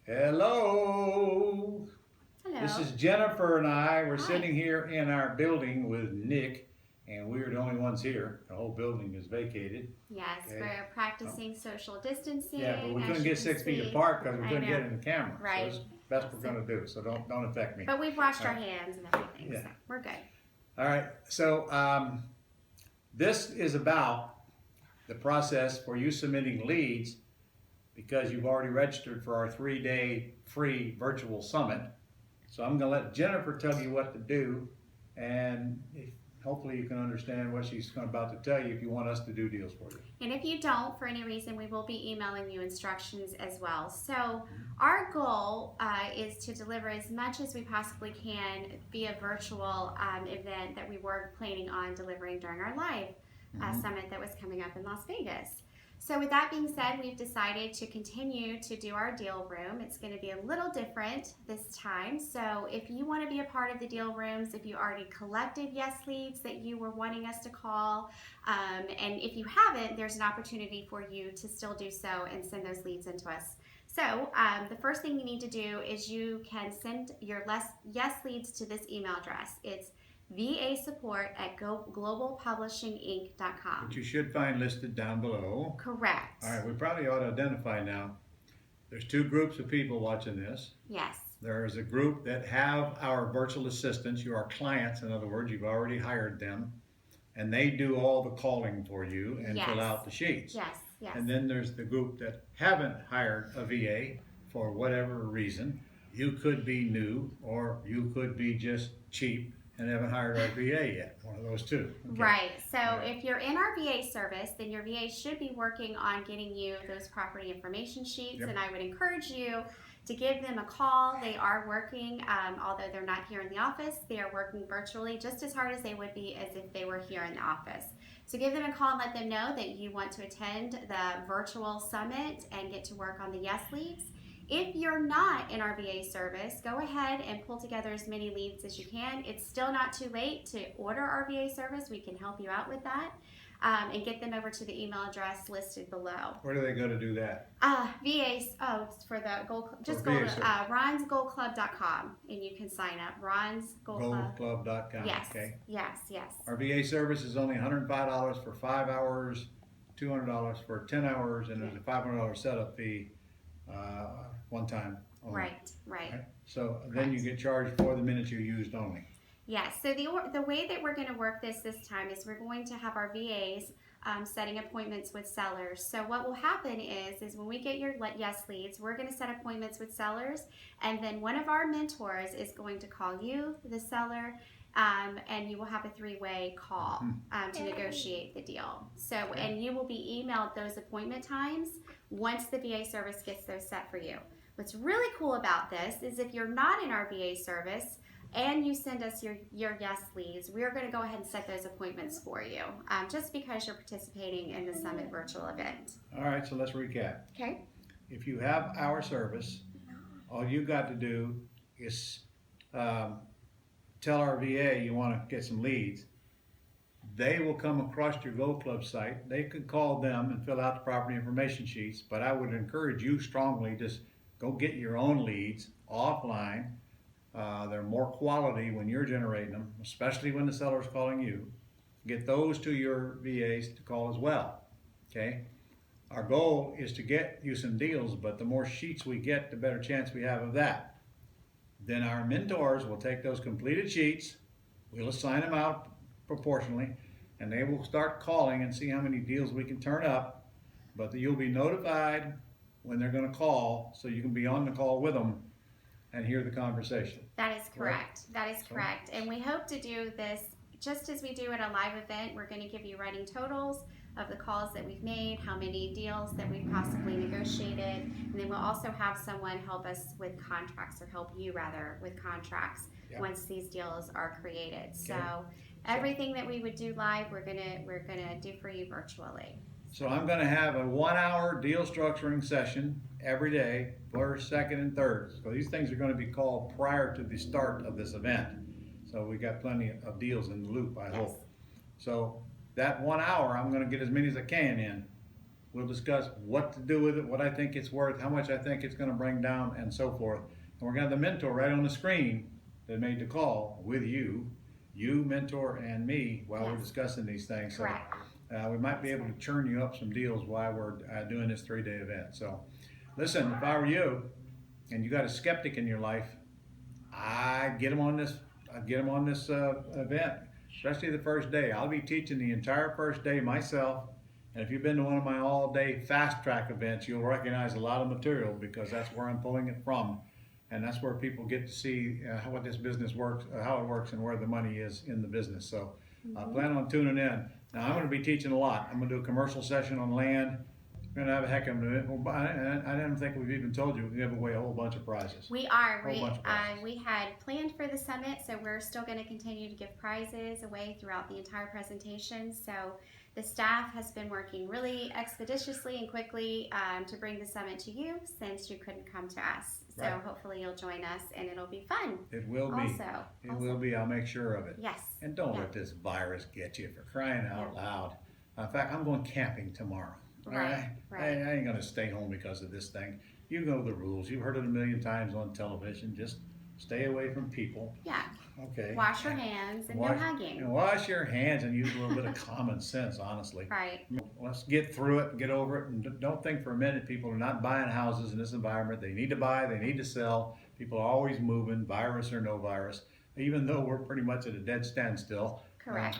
Hello. This Hello. is Jennifer and I. We're Hi. sitting here in our building with Nick, and we're the only ones here. The whole building is vacated. Yes, Okay. we're Oh, practicing social yeah, but distancing, we as couldn't you get can 6 feet see. apart because we I couldn't know, get in the camera. So right? this is the best we're So, going to do. So don't affect me. but we've washed All our right. hands and everything, Yeah. so we're good. All right. So this is about the process for you submitting leads because you've already registered for our 3-day free virtual summit. So I'm going to let Jennifer tell you what to do, and hopefully you can understand what she's about to tell you if you want us to do deals for you. And if you don't, for any reason, we will be emailing you instructions as well. So, our goal is to deliver as much as we possibly can via virtual event that we were planning on delivering during our live summit that was coming up in Las Vegas. So, with that being said, we've decided to continue to do our deal room. It's going to be a little different this time. So, if you want to be a part of the deal rooms, if you already collected yes leads that you were wanting us to call, and if you haven't, there's an opportunity for you to still do so and send those leads into us. So, the first thing you need to do is you can send your yes leads to this email address. It's vasupport@globalpublishinginc.com. Which you should find listed down below. Correct. All right, we probably ought to identify now. There's two groups of people watching this. Yes. There's a group that have our virtual assistants. You are clients, in other words, you've already hired them, and they do all the calling for you and Yes. fill out the sheets. Yes. Yes. And then there's the group that haven't hired a VA for whatever reason. You could be new, or you could be just cheap and haven't hired our VA yet. One of those two. Okay. Right. So Right. if you're in our VA service, then your VA should be working on getting you those property information sheets. Yep. And I would encourage you to give them a call. They are working, although they're not here in the office, they are working virtually just as hard as they would be as if they were here in the office. So give them a call and let them know that you want to attend the virtual summit and get to work on the yes leads. If you're not in our VA service, go ahead and pull together as many leads as you can. It's still not too late to order our VA service. We can help you out with that, and get them over to the email address listed below. Where do they go to do that? VA's, it's for the Gold Club. Just For go VA to service. ronsgoldclub.com and you can sign up. Ron's Gold Club. Goldclub.com. Yes, Okay. yes, yes. Our VA service is only $105 for 5 hours, $200 for 10 hours, and there's a $500 setup fee one time only. Right, right. Right? So then you get charged for the minutes you used only. Yes. So the way that we're going to work this time is we're going to have our VAs setting appointments with sellers. So what will happen is when we get your yes leads, we're going to set appointments with sellers, and then one of our mentors is going to call you, the seller, and you will have a three-way call to negotiate the deal. So, and you will be emailed those appointment times once the VA service gets those set for you. What's really cool about this is if you're not in our VA service and you send us your yes leads, we're going to go ahead and set those appointments for you, just because you're participating in the Summit virtual event. All right, so let's recap. Okay. If you have our service, all you got to do is tell our VA you want to get some leads. They will come across your Gold Club site. They could call them and fill out the property information sheets, but I would encourage you strongly, just go get your own leads offline. They're more quality when you're generating them, especially when the seller's calling you. Get those to your VAs to call as well. Okay? Our goal is to get you some deals, but the more sheets we get, the better chance we have of that. Then our mentors will take those completed sheets, we'll assign them out proportionally, and they will start calling and see how many deals we can turn up. But you'll be notified when they're going to call, so you can be on the call with them and hear the conversation. That is correct. Right? That is correct. And we hope to do this just as we do at a live event. We're going to give you running totals of the calls that we've made, how many deals that we've possibly negotiated, and then we'll also have someone help us with contracts, or help you rather with contracts once these deals are created. Okay. So everything that we would do live, we're gonna do for you virtually. So I'm going to have a 1-hour deal structuring session every day, first, second, and third. So these things are going to be called prior to the start of this event. So we got plenty of deals in the loop, I hope. So that 1 hour, I'm going to get as many as I can in We'll discuss what to do with it, what I think it's worth, how much I think it's going to bring down, and so forth. And we're going to have the mentor right on the screen that made the call with you, mentor, and me while we're Yes. discussing these things. Correct. So we might be able to churn you up some deals while we're doing this 3-day event. So listen, if I were you and you got a skeptic in your life, I'd get them on this event, especially the first day. I'll be teaching the entire first day myself. And if you've been to one of my all-day fast track events, you'll recognize a lot of material because that's where I'm pulling it from. And that's where people get to see what this business works, how it works, and where the money is in the business. So plan on tuning in. Now I'm going to be teaching a lot. I'm going to do a commercial session on land. We're going to have a heck of an event. I don't think we've even told you we give away a whole bunch of prizes. We are. Whole bunch of prizes. We had planned for the summit, so we're still going to continue to give prizes away throughout the entire presentation. So the staff has been working really expeditiously and quickly to bring the summit to you since you couldn't come to us. So Right. hopefully you'll join us and it'll be fun. It will be. It will be. I'll make sure of it. Yes. And don't let this virus get you, for crying out loud. In fact, I'm going camping tomorrow. All right. I ain't going to stay home because of this thing. You know the rules. You've heard it a million times on television. Just stay away from people. Yeah. Okay. Wash your hands and no hugging. And wash your hands and use a little bit of common sense, honestly. Right. Let's get through it and get over it. And don't think for a minute people are not buying houses in this environment. They need to buy, they need to sell. People are always moving, virus or no virus. Even though we're pretty much at a dead standstill. Correct.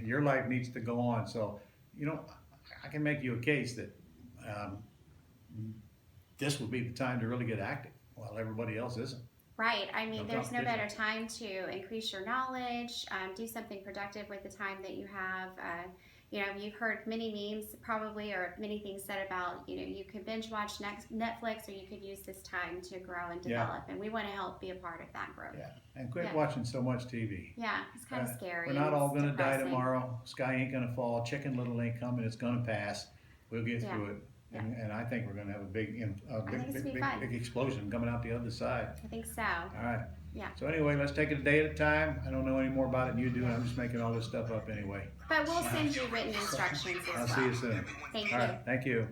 Your life needs to go on. So, I can make you a case that this would be the time to really get active while everybody else isn't. Right. I mean, there's no competition. better time to increase your knowledge, do something productive with the time that you have. You've heard many memes probably, or many things said about, you could binge watch Netflix, or you could use this time to grow and develop. And we want to help be a part of that growth. Yeah. And quit watching so much TV. Yeah, it's kind of scary. We're not all going to die depressing. tomorrow. Sky ain't going to fall. Chicken Little ain't coming. It's going to pass. We'll get through it. Yeah. And I think we're going to have a big fun. explosion coming out the other side. I think so. All right. Yeah. So anyway, let's take it a day at a time. I don't know any more about it than you do. I'm just making all this stuff up anyway. But we'll send you written instructions as well. I'll see you soon. Thank All you. right. Thank you.